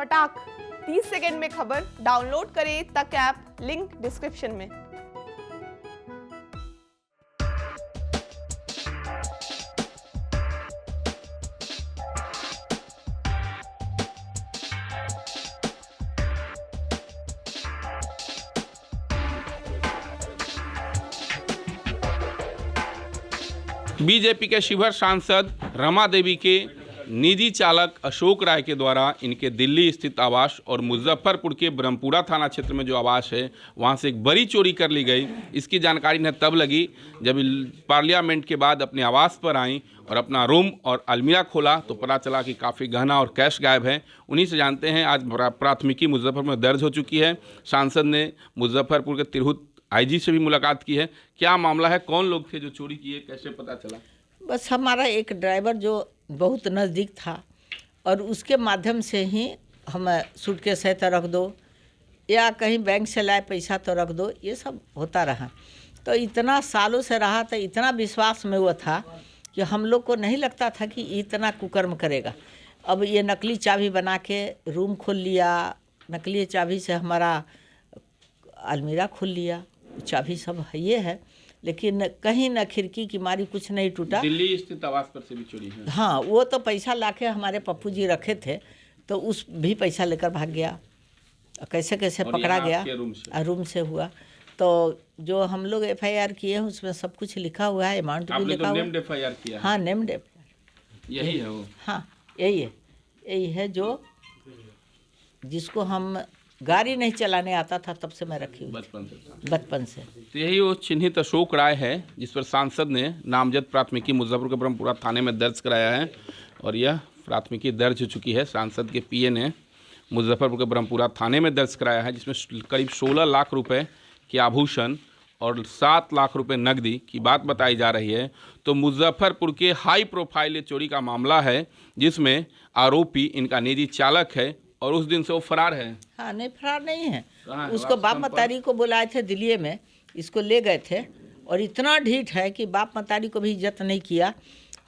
फटाक 30 सेकंड में खबर डाउनलोड करें तक ऐप, लिंक डिस्क्रिप्शन में। बीजेपी के शिवहर सांसद रमा देवी के निजी चालक अशोक राय के द्वारा इनके दिल्ली स्थित आवास और मुजफ्फरपुर के ब्रह्मपुरा थाना क्षेत्र में जो आवास है वहां से एक बड़ी चोरी कर ली गई। इसकी जानकारी इन्हें तब लगी जब पार्लियामेंट के बाद अपने आवास पर आई और अपना रूम और अलमीरा खोला तो पता चला कि काफ़ी गहना और कैश गायब है। उन्हीं से जानते हैं। आज प्राथमिकी मुजफ्फरपुर में दर्ज हो चुकी है। सांसद ने मुजफ्फरपुर के तिरहुत आईजी से भी मुलाकात की है। क्या मामला है, कौन लोग थे जो चोरी किए, कैसे पता चला? बस हमारा एक ड्राइवर जो बहुत नज़दीक था और उसके माध्यम से ही हम सूटकेस है तो रख दो या कहीं बैंक से लाए पैसा तो रख दो, ये सब होता रहा। तो इतना सालों से रहा तो इतना विश्वास में वो था कि हम लोग को नहीं लगता था कि इतना कुकर्म करेगा। अब ये नकली चाबी बना के रूम खोल लिया, नकली चाबी से हमारा अलमीरा खोल लिया, चाबी सब है ये है, लेकिन कहीं न खिड़की की मारी कुछ नहीं टूटा। दिल्ली स्थित आवास पर से भी चोरी है? हाँ, वो तो पैसा लाके हमारे पप्पू जी रखे थे तो उस भी पैसा लेकर भाग गया। कैसे कैसे पकड़ा गया, रूम से हुआ। तो जो हम लोग FIR किए हैं उसमें सब कुछ लिखा हुआ है, अमाउंट भी लिखा हुआ है। नेम्ड FIR किया? हाँ, नेम्ड FIR यही है वो? हाँ, यही है जो जिसको हम गाड़ी नहीं चलाने आता था तब से मैं रखी हुई बचपन से। तो यही वो चिन्हित अशोक राय है जिस पर सांसद ने नामजद प्राथमिकी मुजफ्फरपुर के ब्रह्मपुरा थाने में दर्ज कराया है और यह प्राथमिकी दर्ज हो चुकी है। सांसद के PA ने मुजफ्फरपुर के ब्रह्मपुरा थाने में दर्ज कराया है, जिसमें करीब 16 लाख रुपए के आभूषण और 7 लाख रुपए नकदी की बात बताई जा रही है। तो मुजफ्फरपुर के हाई प्रोफाइल चोरी का मामला है जिसमें आरोपी इनका निजी चालक है और उस दिन से वो फरार है। हाँ, नहीं फरार नहीं है। उसको बाप मतारी को बुलाए थे दिल्ली में, इसको ले गए थे और इतना ढीठ है कि बाप मतारी को भी इज्जत नहीं किया।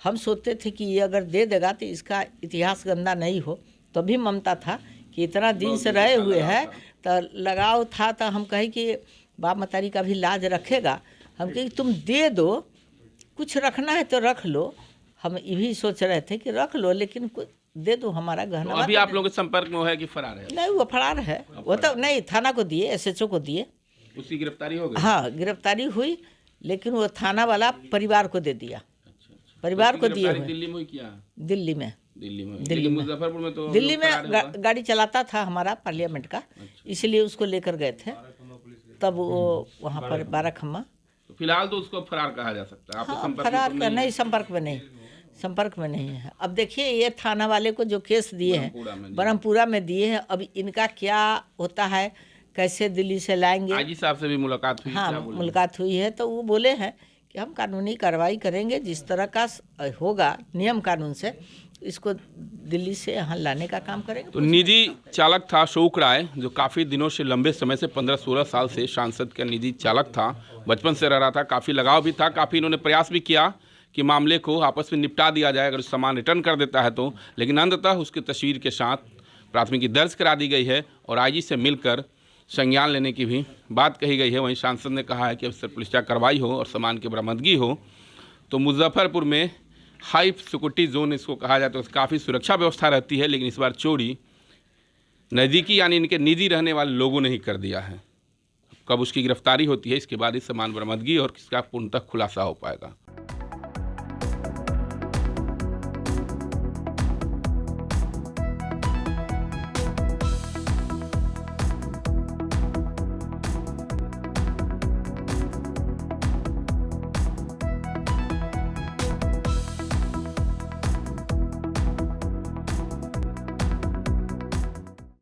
हम सोचते थे कि ये अगर दे देगा तो इसका इतिहास गंदा नहीं हो, तो भी ममता था कि इतना दिन से रहे हुए है तो लगाव था। तो हम कहे कि बाप मतारी का भी लाज रखेगा। हम कहे तुम दे दो, कुछ रखना है तो रख लो। हम ये भी सोच रहे थे कि रख लो, लेकिन दे दो हमारा गहना। तो अभी आप लोगों के संपर्क में है कि फरार है? नहीं, वो फरार है। वो तो नहीं, थाना को दिए, SHO को दिए। उसकी गिरफ्तारी हो गई? हाँ, गिरफ्तारी हुई, लेकिन वो थाना वाला परिवार को दे दिया। अच्छा। परिवार को दिए हुए। दिल्ली में किया? दिल्ली में मुजफ्फरपुर में तो दिल्ली में गाड़ी चलाता था हमारा पार्लियामेंट का। अच्छा। इसलिए उसको लेकर गए थे, तब वो वहाँ पर 12 खम्मा। तो फिलहाल तो उसको फरार कहा जा सकता है। हाँ, फरार का नहीं, संपर्क में नहीं है। अब देखिए, ये थाना वाले को जो केस दिए हैं ब्रह्मपुरा में दिए हैं, अब इनका क्या होता है, कैसे दिल्ली से लाएंगे। आईजी साहब से भी मुलाकात हुई? हाँ, मुलाकात हुई है। तो वो बोले हैं कि हम कानूनी कार्रवाई करेंगे, जिस तरह का होगा नियम कानून से इसको दिल्ली से यहाँ लाने का काम करेंगे। तो निजी चालक था अशोक राय, जो काफ़ी दिनों से, लंबे समय से 15-16 साल से सांसद का निजी चालक था। बचपन से रह रहा था, काफ़ी लगाव भी था, काफ़ी इन्होंने प्रयास भी किया कि मामले को आपस में निपटा दिया जाए अगर सामान रिटर्न कर देता है तो, लेकिन अंततः उसकी तस्वीर के साथ प्राथमिकी दर्ज करा दी गई है और आईजी से मिलकर संज्ञान लेने की भी बात कही गई है। वहीं सांसद ने कहा है कि अफसर पुलिस कार्रवाई हो और सामान की बरामदगी हो। तो मुजफ्फरपुर में हाई सिक्योरिटी जोन इसको कहा जाए तो काफ़ी सुरक्षा व्यवस्था रहती है, लेकिन इस बार चोरी नज़दीकी यानी इनके निजी रहने वाले लोगों ने ही कर दिया है। कब उसकी गिरफ्तारी होती है, इसके बाद ही सामान बरामदगी और किसका पूर्णतः खुलासा हो पाएगा।